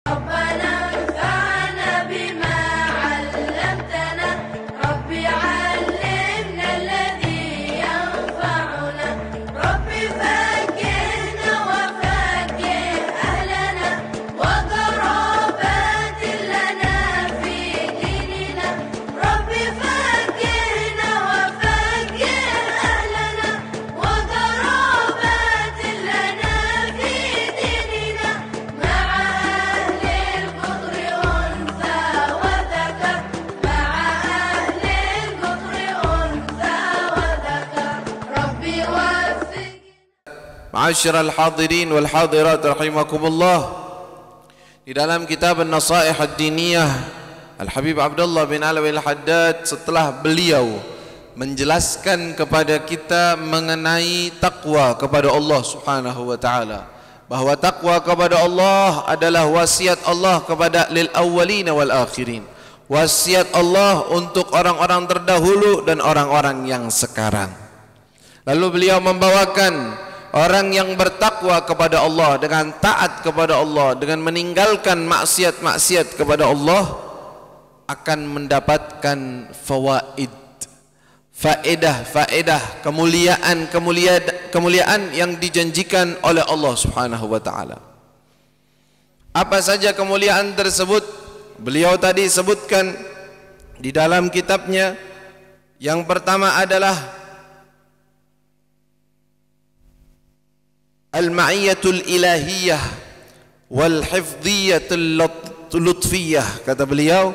ربنا انفعنا بما علمتنا رب علمنا الذي ينفعنا رب فقهنا وفقه أهلنا وقرابات لنا في ديننا رب فقهنا وفقه أهلنا وقرابات لنا في ديننا مع أهل القطر أنثى وذكر مع أهل القطر أنثى وذكر ربي وفقنا. Ma'asyiral hadirin wal hadirat rahimakumullah. Di dalam kitab An-Nasaih Ad-Diniyah Al-Habib Abdullah bin Alawi Al-Haddad, setelah beliau menjelaskan kepada kita mengenai takwa kepada Allah Subhanahu wa taala, bahwa takwa kepada Allah adalah wasiat Allah kepada lil awwalin wal akhirin, wasiat Allah untuk orang-orang terdahulu dan orang-orang yang sekarang. Lalu beliau membawakan orang yang bertakwa kepada Allah dengan taat kepada Allah, dengan meninggalkan maksiat-maksiat kepada Allah, akan mendapatkan faedah, kemuliaan yang dijanjikan oleh Allah Subhanahu wa taala. Apa saja kemuliaan tersebut? Beliau tadi sebutkan di dalam kitabnya. Yang pertama adalah al-ma'iyyatul ilahiyah wal hifdhiyatul lutfiyah. Kata beliau,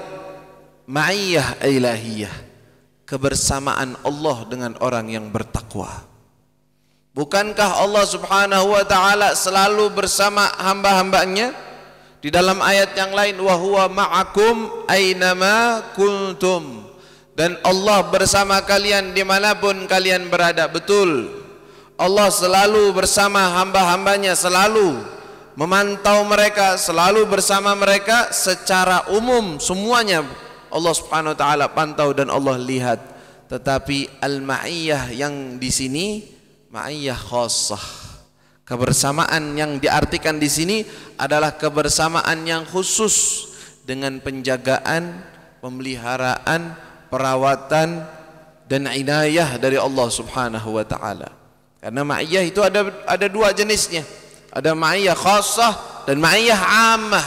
ma'iyah ilahiyah, kebersamaan Allah dengan orang yang bertakwa. Bukankah Allah Subhanahu wa taala selalu bersama hamba-hambanya? Di dalam ayat yang lain, wa huwa ma'akum aynama kuntum, dan Allah bersama kalian dimanapun kalian berada. Betul, Allah selalu bersama hamba-hambanya, selalu memantau mereka, selalu bersama mereka secara umum, semuanya Allah Subhanahu wa taala pantau dan Allah lihat. Tetapi al-ma'iyah yang di sini ma'iyah khassah. Kebersamaan yang diartikan di sini adalah kebersamaan yang khusus dengan penjagaan, pemeliharaan, perawatan dan inayah dari Allah Subhanahu wa taala. Karena ma'iyah itu ada dua jenisnya. Ada ma'iyah khassah dan ma'iyah ammah.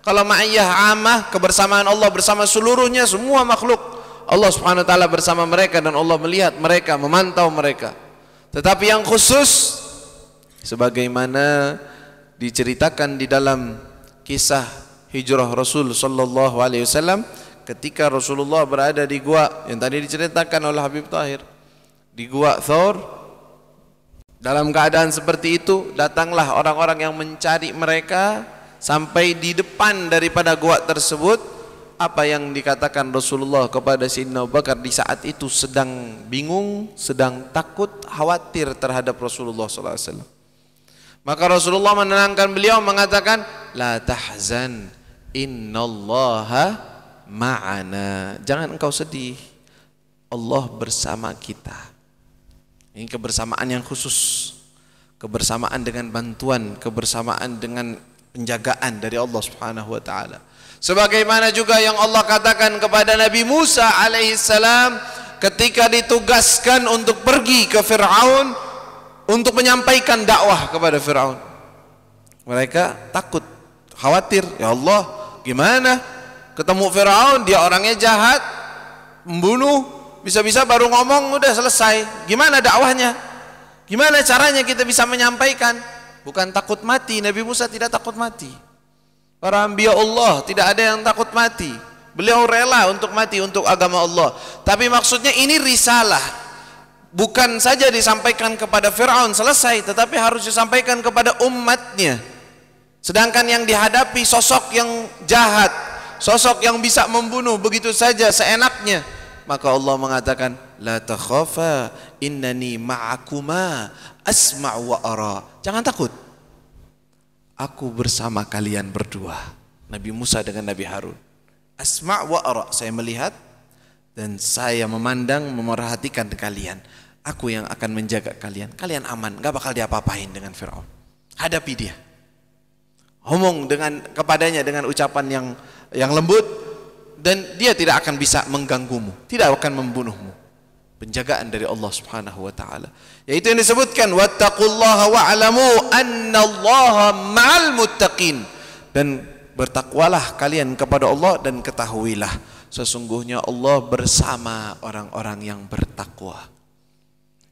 Kalau ma'iyah ammah, kebersamaan Allah bersama seluruhnya, semua makhluk, Allah Subhanahu wa taala bersama mereka dan Allah melihat mereka, memantau mereka. Tetapi yang khusus, sebagaimana diceritakan di dalam kisah hijrah Rasul sallallahu alaihi wasallam, ketika Rasulullah berada di gua yang tadi diceritakan oleh Habib Tahir, di gua Thawr. Dalam keadaan seperti itu, datanglah orang-orang yang mencari mereka sampai di depan daripada gua tersebut. Apa yang dikatakan Rasulullah kepada Sayyidina Abu Bakar di saat itu? Sedang bingung, sedang takut, khawatir terhadap Rasulullah SAW. Maka Rasulullah menenangkan beliau, mengatakan, la tahzan, innallaha ma'ana. Jangan engkau sedih, Allah bersama kita. Ini kebersamaan yang khusus, kebersamaan dengan bantuan, kebersamaan dengan penjagaan dari Allah Subhanahu wa taala. Sebagaimana juga yang Allah katakan kepada Nabi Musa alaihissalam ketika ditugaskan untuk pergi ke Fir'aun untuk menyampaikan dakwah kepada Fir'aun. Mereka takut, khawatir, ya Allah, gimana ketemu Fir'aun, dia orangnya jahat, membunuh, bisa-bisa baru ngomong udah selesai. Gimana dakwahnya? Gimana caranya kita bisa menyampaikan? Bukan takut mati, Nabi Musa tidak takut mati. Para anbiya Allah tidak ada yang takut mati. Beliau rela untuk mati untuk agama Allah. Tapi maksudnya ini risalah, bukan saja disampaikan kepada Fir'aun selesai, tetapi harus disampaikan kepada umatnya. Sedangkan yang dihadapi sosok yang jahat, sosok yang bisa membunuh begitu saja seenaknya. Maka Allah mengatakan, la takhafa innani ma'akuma asma'u wa ara. Jangan takut, aku bersama kalian berdua. Nabi Musa dengan Nabi Harun. Asma' wa ara, saya melihat dan saya memandang, memerhatikan kalian. Aku yang akan menjaga kalian. Kalian aman, gak bakal diapa-apain dengan Fir'aun. Hadapi dia. ngomong kepadanya dengan ucapan yang lembut, dan dia tidak akan bisa mengganggumu, tidak akan membunuhmu. Penjagaan dari Allah Subhanahu wa taala. Yaitu yang disebutkan wattaqullaha wa'lamu annallaha ma'al muttaqin. Dan bertakwalah kalian kepada Allah dan ketahuilah sesungguhnya Allah bersama orang-orang yang bertakwa.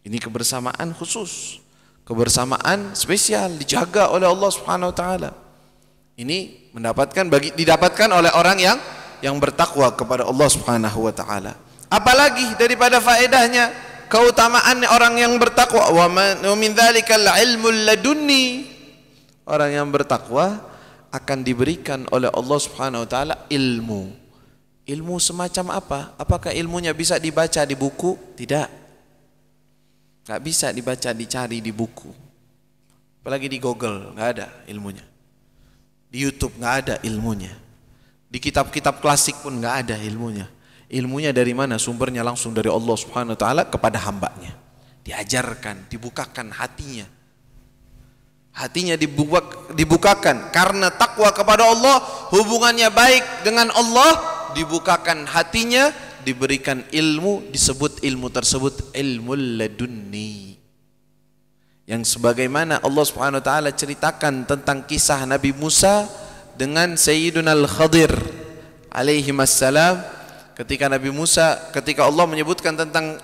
Ini kebersamaan khusus, kebersamaan spesial dijaga oleh Allah Subhanahu wa taala. Ini didapatkan oleh orang yang bertakwa kepada Allah Subhanahu wa taala. Apalagi daripada faedahnya keutamaan orang yang bertakwa, wa min dzalikal ilmul ladunni. Orang yang bertakwa akan diberikan oleh Allah Subhanahu wa taala ilmu. Ilmu semacam apa? Apakah ilmunya bisa dibaca di buku? Tidak. Enggak bisa dibaca, dicari di buku. Apalagi di Google, enggak ada ilmunya. Di YouTube enggak ada ilmunya. Di kitab-kitab klasik pun enggak ada ilmunya. Ilmunya dari mana? Sumbernya langsung dari Allah Subhanahu wa taala kepada hambanya. Diajarkan, dibukakan hatinya. Hatinya dibukakan karena takwa kepada Allah, hubungannya baik dengan Allah, dibukakan hatinya, diberikan ilmu, disebut ilmu tersebut ilmul ladunni. Yang sebagaimana Allah Subhanahu wa taala ceritakan tentang kisah Nabi Musa dengan Sayyiduna Al-Khadir alaihi wassalam. Ketika Allah menyebutkan tentang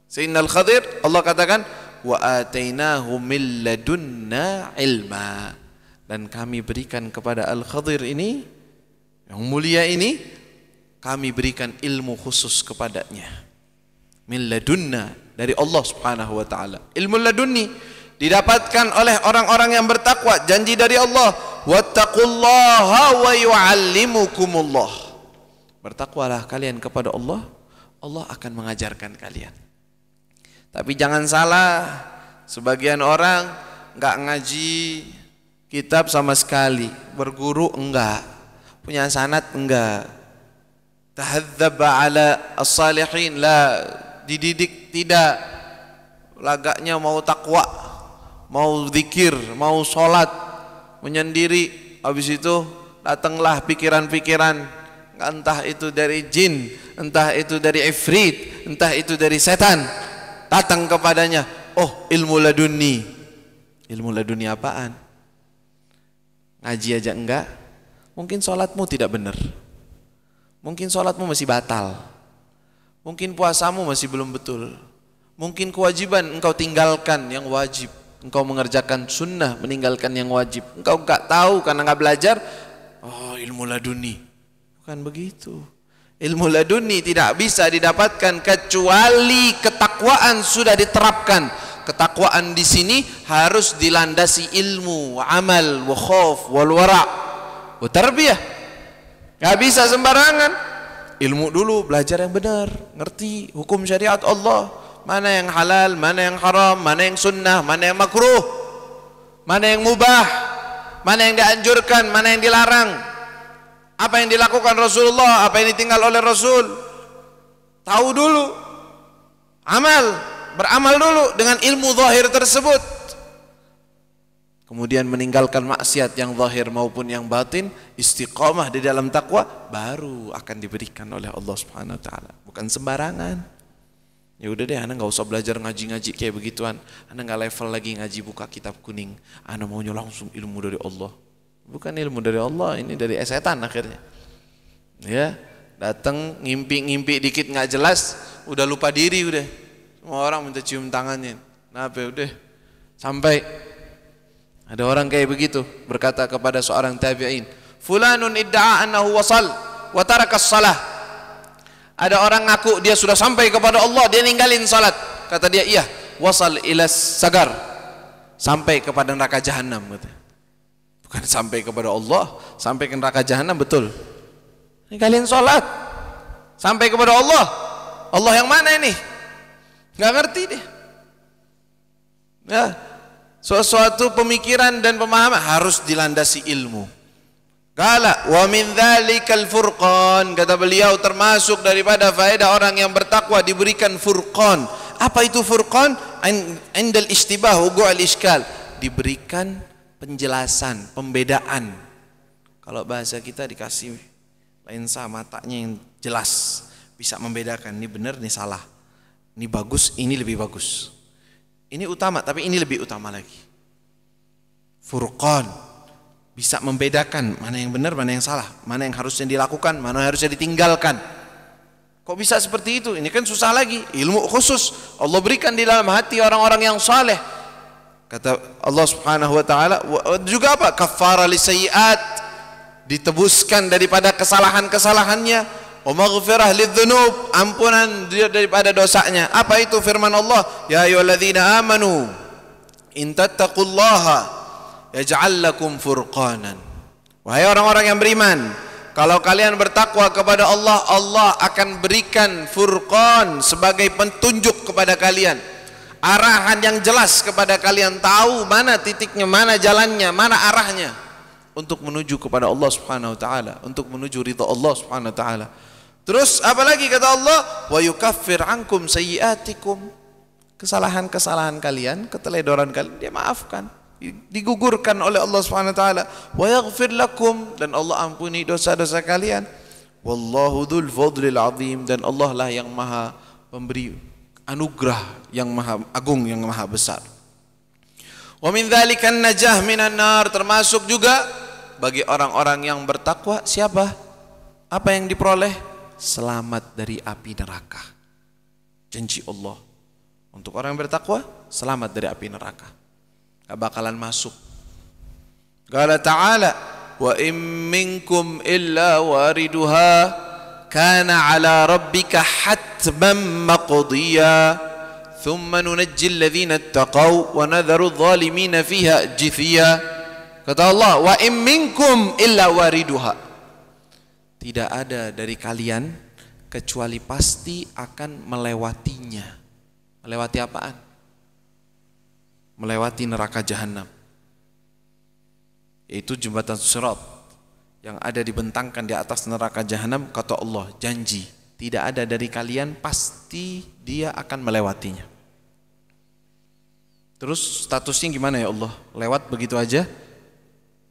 Sayyidina Al-Khadir, Allah katakan wa atainahu min ladunna ilma. Dan kami berikan kepada Al-Khadir ini yang mulia ini, kami berikan ilmu khusus kepadanya. Min ladunna, dari Allah Subhanahu wa taala. Ilmu ladunni didapatkan oleh orang-orang yang bertakwa, janji dari Allah, wattaqullaha wa yu'allimukumullah. Bertakwalah kalian kepada Allah, Allah akan mengajarkan kalian. Tapi jangan salah, sebagian orang enggak ngaji kitab sama sekali, berguru enggak, punya sanad enggak, tahadzaba ala as-salihin, la, dididik tidak, lagaknya mau takwa, mau zikir, mau sholat, menyendiri, habis itu datanglah pikiran-pikiran, entah itu dari jin, entah itu dari ifrit, entah itu dari setan, datang kepadanya. Oh, ilmu laduni. Ilmu laduni apaan? Ngaji aja enggak? Mungkin sholatmu tidak benar, mungkin sholatmu masih batal, mungkin puasamu masih belum betul, mungkin kewajiban engkau tinggalkan yang wajib, engkau mengerjakan sunnah, meninggalkan yang wajib, engkau enggak tahu karena enggak belajar. Oh, ilmu laduni. Bukan begitu. Ilmu laduni tidak bisa didapatkan kecuali ketakwaan sudah diterapkan. Ketakwaan di sini harus dilandasi ilmu, amal, wa khauf, wal wara', wa tarbiyah. Enggak bisa sembarangan. Ilmu dulu, belajar yang benar, ngerti hukum syariat Allah, mana yang halal, mana yang haram, mana yang sunnah, mana yang makruh, mana yang mubah, mana yang dianjurkan, mana yang dilarang. Apa yang dilakukan Rasulullah, apa yang ditinggal oleh Rasul. Tahu dulu. Beramal dulu dengan ilmu zahir tersebut. Kemudian meninggalkan maksiat yang zahir maupun yang batin, istiqamah di dalam takwa, baru akan diberikan oleh Allah Subhanahu wa taala. Bukan sembarangan. Ya udah deh, ana enggak usah belajar ngaji-ngaji kayak begituan. Ana enggak level lagi ngaji buka kitab kuning. Ana maunya langsung ilmu dari Allah. Bukan ilmu dari Allah, ini dari setan akhirnya. Ya, datang ngimpi dikit nggak jelas, udah lupa diri udah. Semua orang minta cium tangannya. Kenapa udah? Sampai ada orang kayak begitu berkata kepada seorang tabi'in, "Fulanun idda'a annahu wasal wa taraka as-salah." Ada orang ngaku dia sudah sampai kepada Allah, dia ninggalin salat. Kata dia, "Iya, wasal ila sagar." Sampai kepada neraka jahanam katanya. Bukan sampai kepada Allah, sampai ke neraka jahanam, betul. Ini kalian sholat sampai kepada Allah. Allah yang mana ini? Nggak ngerti deh. Ya, sesuatu pemikiran dan pemahaman harus dilandasi ilmu. Qala wa min dzalikal furqan, kata beliau termasuk daripada faedah orang yang bertakwa diberikan furqan. Apa itu furqan? Indal ishtibah wuqu'al iskal, diberikan penjelasan, pembedaan. Kalau bahasa kita dikasih lensa matanya yang jelas, bisa membedakan ini benar, ini salah. Ini bagus, ini lebih bagus. Ini utama, tapi ini lebih utama lagi. Furqan, bisa membedakan mana yang benar, mana yang salah, mana yang harusnya dilakukan, mana yang harusnya ditinggalkan. Kok bisa seperti itu? Ini kan susah lagi. Ilmu khusus Allah berikan di dalam hati orang-orang yang saleh. Kata Allah Subhanahu wa taala, juga apa? Kaffara lisayyi'at, ditebuskan daripada kesalahan-kesalahannya. Wa maghfirah lidzunub, ampunan daripada dosanya. Apa itu firman Allah? Ya ayyuhalladzina amanu in tattaqullaha yaj'al lakum furqanan. Wahai orang-orang yang beriman, kalau kalian bertakwa kepada Allah, Allah akan berikan furqan sebagai petunjuk kepada kalian, arahan yang jelas kepada kalian, tahu mana titiknya, mana jalannya, mana arahnya untuk menuju kepada Allah Subhanahu wa taala, untuk menuju ridha Allah Subhanahu wa taala. Terus apalagi kata Allah, wa yukaffir ankum sayyiatikum, kesalahan-kesalahan kalian, keteledoran kalian dia maafkan, digugurkan oleh Allah Subhanahu wa taala. Wa yaghfir lakum, dan Allah ampuni dosa-dosa kalian. Wallahu dzul fadlil azim, dan Allah lah yang maha pemberi anugerah yang maha agung, yang maha besar. Wa min dzalikan najah minan nar, termasuk juga bagi orang-orang yang bertakwa siapa? Apa yang diperoleh? Selamat dari api neraka. Janji Allah untuk orang yang bertakwa, selamat dari api neraka, gak bakalan masuk. Qala ta'ala, wa in minkum illa wariduha kana ala rabbika hatman maqdiya thumma nunajji alladhina ittaqaw wa nadharu adh-dhalimina fiha jithiya. Kata Allah, wa in minkum illa wariduha, tidak ada dari kalian kecuali pasti akan melewatinya. Melewati apaan? Melewati neraka jahanam, yaitu jembatan Sirat yang ada dibentangkan di atas neraka jahanam. Kata Allah, janji tidak ada dari kalian, pasti dia akan melewatinya. Terus statusnya gimana ya Allah? Lewat begitu aja?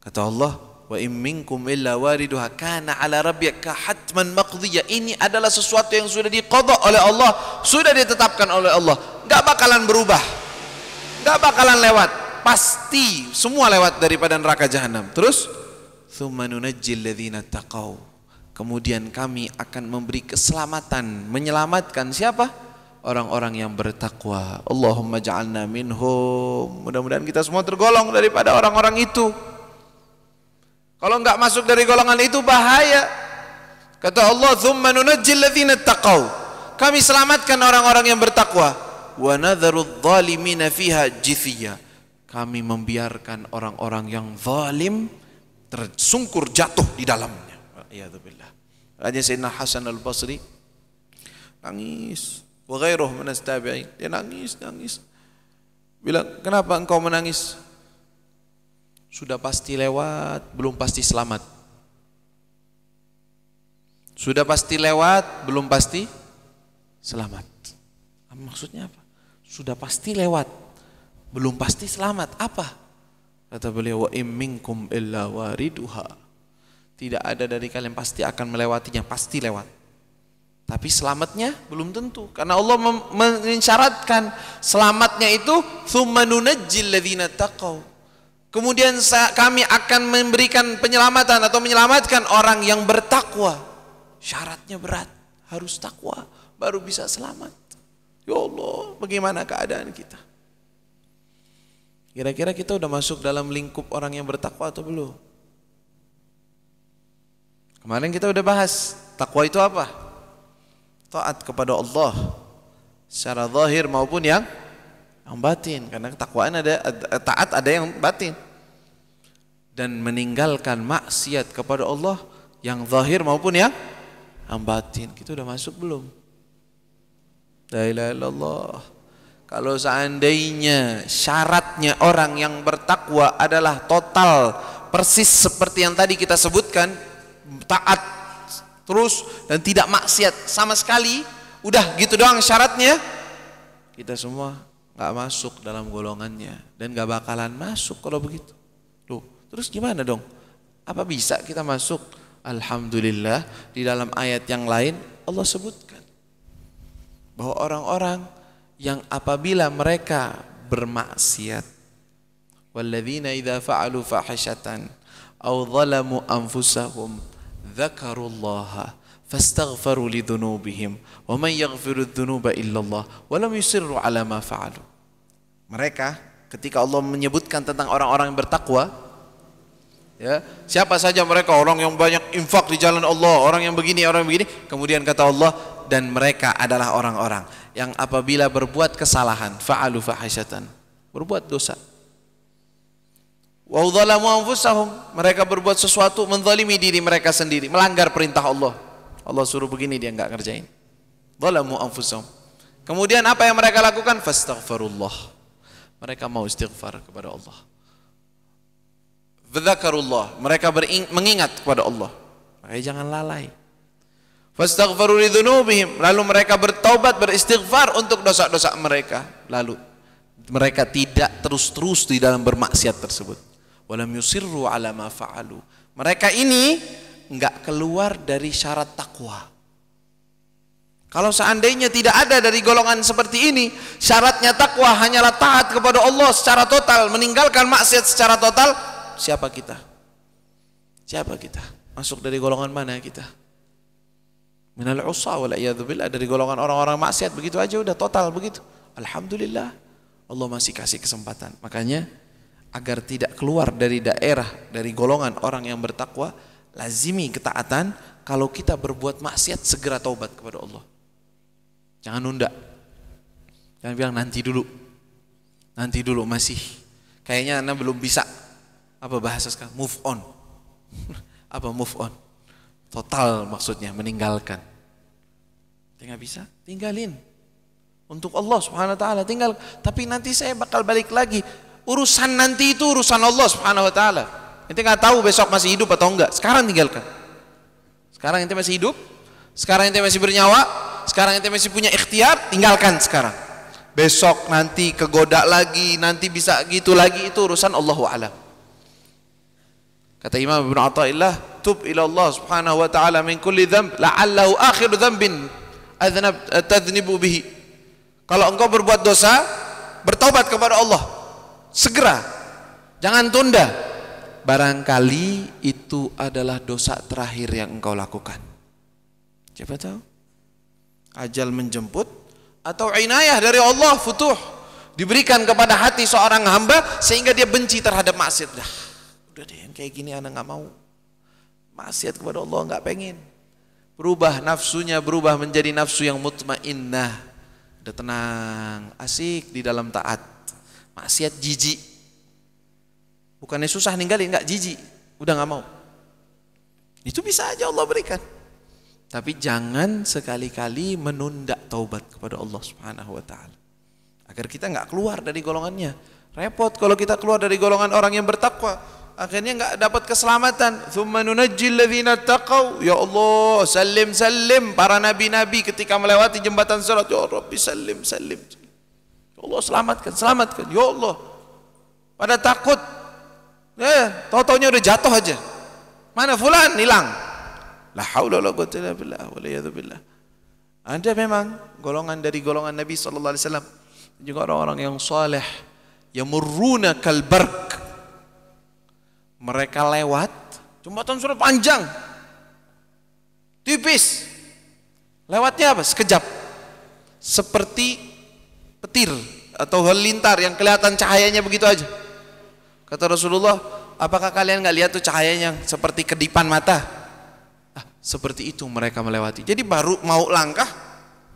Kata Allah, wa in minkum illa wariduha kana ala rabbika hatman maqdiya. Ini adalah sesuatu yang sudah diqadha oleh Allah, sudah ditetapkan oleh Allah, enggak bakalan berubah, enggak bakalan lewat, pasti semua lewat daripada neraka jahanam. Terus tsumma nunajjil ladzina taqaw, kemudian kami akan memberi keselamatan, menyelamatkan siapa? Orang-orang yang bertakwa. Allahumma ja'alna minhum, mudah-mudahan kita semua tergolong daripada orang-orang itu. Kalau enggak masuk dari golongan itu bahaya. Kata Allah, tsumma nunajjil ladzina taqaw, kami selamatkan orang-orang yang bertakwa. Wa nadharu adh-dhalimina fiha jithiya, kami membiarkan orang-orang yang zalim tersungkur jatuh di dalamnya. A'udzubillah. Raja Sayyidina Hasan al-Basri nangis, wa ghairuhu minas tabi'in, dia nangis. Bilang, kenapa engkau menangis? Sudah pasti lewat, belum pasti selamat. Sudah pasti lewat, belum pasti selamat. Maksudnya apa? Sudah pasti lewat, belum pasti selamat. Apa? Kata beliau, wa in minkum illa wariduha, tidak ada dari kalian pasti akan melewatinya, pasti lewat. Tapi selamatnya belum tentu, karena Allah mensyaratkan selamatnya itu tsumma nunajjil ladzina taqaw, kemudian kami akan memberikan penyelamatan atau menyelamatkan orang yang bertakwa. Syaratnya berat, harus takwa baru bisa selamat. Ya Allah, bagaimana keadaan kita? Kira-kira kita udah masuk dalam lingkup orang yang bertakwa atau belum? Kemarin kita udah bahas, takwa itu apa? Taat kepada Allah secara zahir maupun yang batin, karena ketakwaan ada, taat ada yang batin, dan meninggalkan maksiat kepada Allah yang zahir maupun yang batin. Kita udah masuk belum? La ilaha illallah. Kalau seandainya syaratnya orang yang bertakwa adalah total persis seperti yang tadi kita sebutkan, taat terus dan tidak maksiat sama sekali, udah gitu doang syaratnya, kita semua nggak masuk dalam golongannya dan nggak bakalan masuk kalau begitu. Loh, terus gimana dong? Apa bisa kita masuk? Alhamdulillah, di dalam ayat yang lain Allah sebutkan bahwa orang-orang yang apabila mereka bermaksiat, walladzina idza fa'alu fahishatan aw zalamu anfusahum dzakarullaha fastaghfaru lidzunubihim wa man yaghfiru dzunuba illallah wa lam yusirru ala ma fa'alu. Mereka ketika Allah menyebutkan tentang orang-orang yang bertakwa, ya, siapa saja mereka, orang yang banyak infak di jalan Allah, orang yang begini, kemudian kata Allah, dan mereka adalah orang-orang yang apabila berbuat kesalahan, fa'alu fahishatan, berbuat dosa, wa dzalamu anfusahum, mereka berbuat sesuatu menzalimi diri mereka sendiri, melanggar perintah Allah. Allah suruh begini dia enggak ngerjain. Dzalamu anfusahum. Kemudian apa yang mereka lakukan? Fastaghfirullah. Mereka mau istighfar kepada Allah. Fadzakarullah, mereka mengingat kepada Allah. Makanya jangan lalai. Fastaghfaru lidzunubihim, lalu mereka bertaubat, beristighfar untuk dosa-dosa mereka. Lalu mereka tidak terus-terus di dalam bermaksiat tersebut. Walam yusirru ala ma fa'alu. Mereka ini enggak keluar dari syarat takwa. Kalau seandainya tidak ada dari golongan seperti ini, syaratnya takwa hanyalah taat kepada Allah secara total, meninggalkan maksiat secara total, siapa kita? Siapa kita? Masuk dari golongan mana kita? Minal usa wal iyadzu billah, dari golongan orang-orang maksiat begitu aja udah total begitu. Alhamdulillah, Allah masih kasih kesempatan. Makanya agar tidak keluar dari daerah, dari golongan orang yang bertakwa, lazimi ketaatan. Kalau kita berbuat maksiat, segera taubat kepada Allah. Jangan nunda. Jangan bilang nanti dulu. Nanti dulu masih. Kayaknya Anda belum bisa. Apa bahasa sekarang? Move on. Apa move on? Total maksudnya meninggalkan. Tidak bisa, tinggalin. Untuk Allah Subhanahu wa taala tinggal. Tapi nanti saya bakal balik lagi. Urusan nanti itu urusan Allah Subhanahu wa taala. Ente enggak tahu besok masih hidup atau enggak. Sekarang tinggalkan. Sekarang ente masih hidup, sekarang ente masih bernyawa, sekarang ente masih punya ikhtiar, tinggalkan sekarang. Besok nanti kegoda lagi, nanti bisa gitu lagi, itu urusan Allahu a'lam. Kata Imam Ibnu Athaillah, tub ila Allah Subhanahu wa taala min kulli dzamb la'allahu akhiru dzambin tadhnibu bihi. Kalau engkau berbuat dosa, bertaubat kepada Allah. Segera. Jangan tunda. Barangkali itu adalah dosa terakhir yang engkau lakukan. Siapa tahu? Ajal menjemput atau inayah dari Allah, futuh diberikan kepada hati seorang hamba sehingga dia benci terhadap maksiat. Udah deh, yang kayak gini anak nggak mau. Maksiat kepada Allah nggak pengen. Berubah nafsunya, berubah menjadi nafsu yang mutmainnah. Udah tenang, asik di dalam taat. Maksiat jijik. Bukannya susah ninggalin, enggak, jijik, udah nggak mau. Itu bisa aja Allah berikan. Tapi jangan sekali-kali menunda taubat kepada Allah Subhanahu wa taala. Agar kita enggak keluar dari golongannya. Repot kalau kita keluar dari golongan orang yang bertakwa. Akhirnya enggak dapat keselamatan. Tsumma nunajjil ladzina taqaw. Ya Allah, salim para nabi-nabi ketika melewati jembatan Sirat. Ya Rabbi salim. Ya Allah, selamatkan. Ya Allah. Pada takut. Tau-taunya udah jatuh aja. Mana fulan, hilang. La haula wala quwwata illa billah wal iyadzu billah. Ada memang golongan dari golongan Nabi sallallahu alaihi wasallam, juga orang-orang yang saleh, yamurruna kal barq. Mereka lewat jembatan sudah panjang. Tipis. Lewatnya apa? Sekejap. Seperti petir atau halilintar yang kelihatan cahayanya begitu aja. Kata Rasulullah, apakah kalian nggak lihat tuh cahayanya seperti kedipan mata? Seperti itu mereka melewati. Jadi baru mau langkah,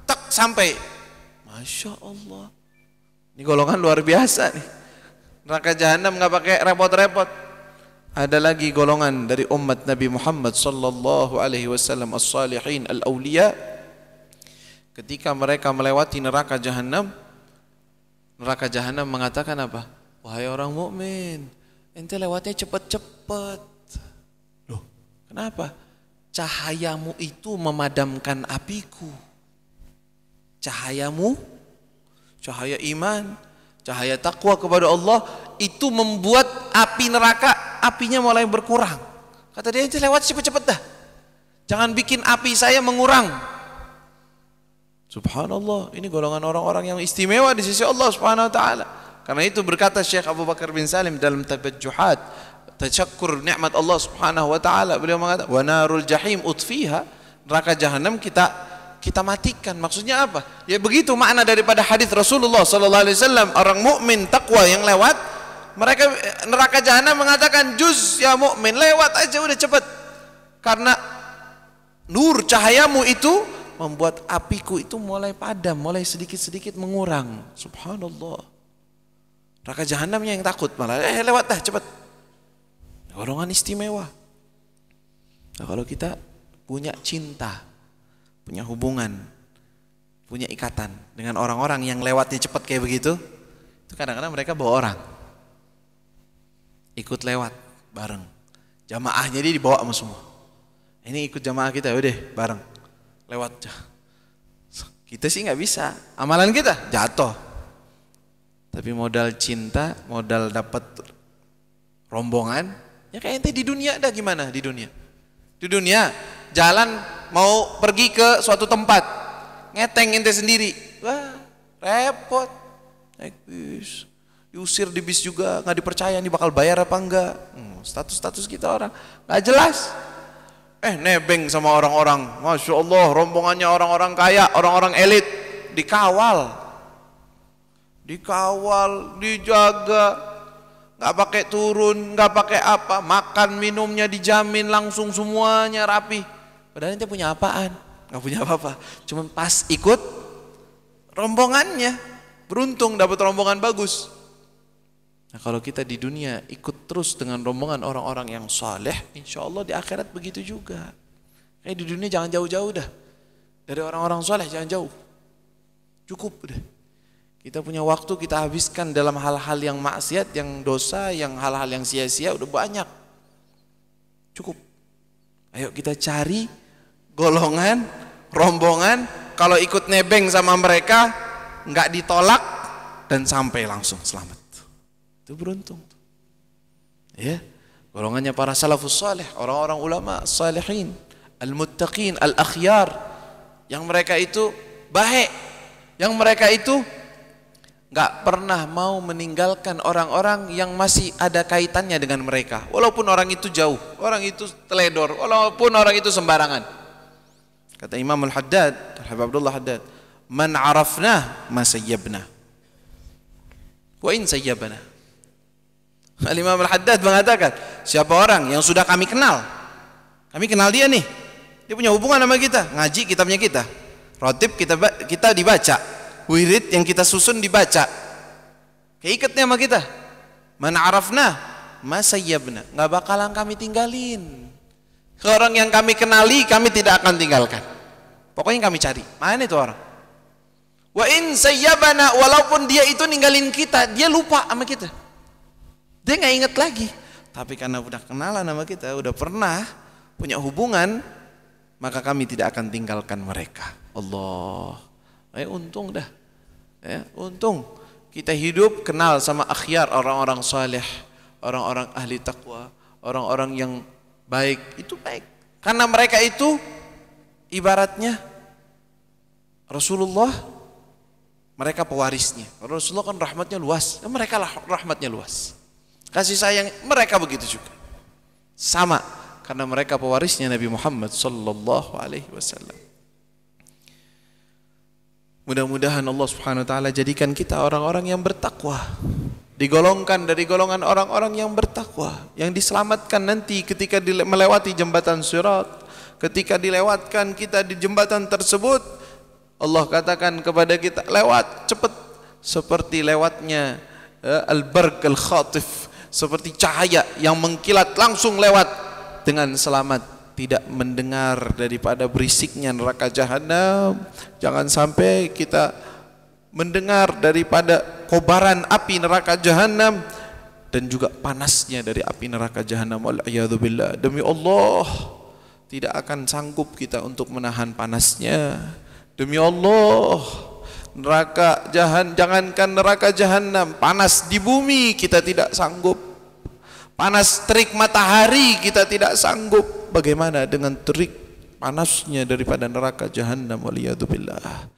tak sampai. Masya Allah. Ini golongan luar biasa nih. Neraka jahanam nggak pakai repot-repot. Ada lagi golongan dari umat Nabi Muhammad sallallahu alaihi wasallam, as-salihin al-awliya. Ketika mereka melewati neraka jahanam mengatakan apa? Wahai orang mukmin, ente lewatnya cepat-cepat. Loh, kenapa? Cahayamu itu memadamkan apiku. Cahayamu, cahaya iman, cahaya takwa kepada Allah itu membuat api neraka apinya mulai berkurang. Kata dia, itu lewat cepet-cepet dah. Jangan bikin api saya mengurang. Subhanallah, ini golongan orang-orang yang istimewa di sisi Allah Subhanahu wa taala. Karena itu berkata Syekh Abu Bakar bin Salim dalam Tabajjuhat, tasyakkur nikmat Allah Subhanahu wa taala, beliau mengatakan, "Wa narul jahim utfiha." Neraka jahanam kita matikan. Maksudnya apa? Ya begitu makna daripada hadis Rasulullah sallallahu alaihi wasallam, orang mukmin takwa yang lewat, mereka neraka jahanam mengatakan, "Juz ya mukmin, lewat aja udah cepat." Karena nur cahayamu itu membuat apiku itu mulai padam, mulai sedikit-sedikit mengurang. Subhanallah. Neraka jahanamnya yang takut malah, lewat dah cepat. Golongan istimewa. Nah, kalau kita punya cinta, punya hubungan, punya ikatan dengan orang-orang yang lewatnya cepat kayak begitu, itu kadang-kadang mereka bawa orang ikut lewat bareng. Jamaahnya dia dibawa sama semua. Ini ikut jamaah kita, udah bareng lewat. Kita sih nggak bisa, amalan kita jatuh. Tapi modal cinta, modal dapat rombongan, ya kayak ente di dunia dah gimana di dunia. Di dunia jalan mau pergi ke suatu tempat, ngeteng ente sendiri, wah repot. Naik bis, diusir di bis juga, nggak dipercaya nih bakal bayar apa enggak. Status kita orang nggak jelas. Nebeng sama orang-orang, masya Allah, rombongannya orang-orang kaya, orang-orang elit, dikawal, dijaga, nggak pakai turun, nggak pakai apa, makan minumnya dijamin langsung semuanya rapi. Padahal ente punya apaan? Nggak punya apa-apa, cuma pas ikut rombongannya, beruntung dapat rombongan bagus. Nah, kalau kita di dunia ikut terus dengan rombongan orang-orang yang saleh, insya Allah di akhirat begitu juga. Kayak di dunia jangan jauh-jauh dah dari orang-orang saleh, jangan jauh, cukup udah. Kita punya waktu kita habiskan dalam hal-hal yang maksiat, yang dosa, yang hal-hal yang sia-sia udah banyak. Cukup. Ayo kita cari golongan, rombongan, kalau ikut nebeng sama mereka nggak ditolak dan sampai langsung selamat. Itu beruntung. Ya, golongannya para salafus salih, orang-orang ulama salihin, al-muttaqin, al-akhyar, yang mereka itu baik, yang mereka itu nggak pernah mau meninggalkan orang-orang yang masih ada kaitannya dengan mereka, walaupun orang itu jauh, orang itu teledor, walaupun orang itu sembarangan. Kata Imam Al-Haddad, Abdullah Haddad, man arafna ma sayyabna wa in sayyabana. Imam Al-Haddad mengatakan, siapa orang yang sudah kami kenal dia nih, dia punya hubungan sama kita, ngaji kitabnya kita, rotib kita dibaca, wirid yang kita susun dibaca, keikatnya sama kita. Mana arafna masayyabna, nggak bakalan kami tinggalin. Orang yang kami kenali kami tidak akan tinggalkan, pokoknya kami cari mana itu orang. Wa in sayyabana, walaupun dia itu ninggalin kita, dia lupa sama kita, dia nggak ingat lagi, tapi karena udah kenalan sama kita, udah pernah punya hubungan, maka kami tidak akan tinggalkan mereka. Allah, untung dah, ya, untung kita hidup kenal sama akhyar, orang-orang saleh, orang-orang ahli takwa, orang-orang yang baik. Itu baik karena mereka itu ibaratnya Rasulullah, mereka pewarisnya. Rasulullah kan rahmatnya luas, mereka lah rahmatnya luas, kasih sayang mereka begitu juga sama, karena mereka pewarisnya Nabi Muhammad sallallahu alaihi wasallam. Mudah-mudahan Allah Subhanahu wa taala jadikan kita orang-orang yang bertakwa, digolongkan dari golongan orang-orang yang bertakwa, yang diselamatkan nanti ketika melewati jembatan Sirat. Ketika dilewatkan kita di jembatan tersebut, Allah katakan kepada kita, lewat cepat, seperti lewatnya al-barq al-khatif, seperti cahaya yang mengkilat, langsung lewat dengan selamat, tidak mendengar daripada berisiknya neraka jahanam. Jangan sampai kita mendengar daripada kobaran api neraka jahanam dan juga panasnya dari api neraka jahanam. Wal'iyadzubillah. Demi Allah, tidak akan sanggup kita untuk menahan panasnya. Demi Allah, neraka jangankan neraka jahanam, panas di bumi kita tidak sanggup. Panas terik matahari kita tidak sanggup, bagaimana dengan terik panasnya daripada neraka jahannam, waliyadzubillah.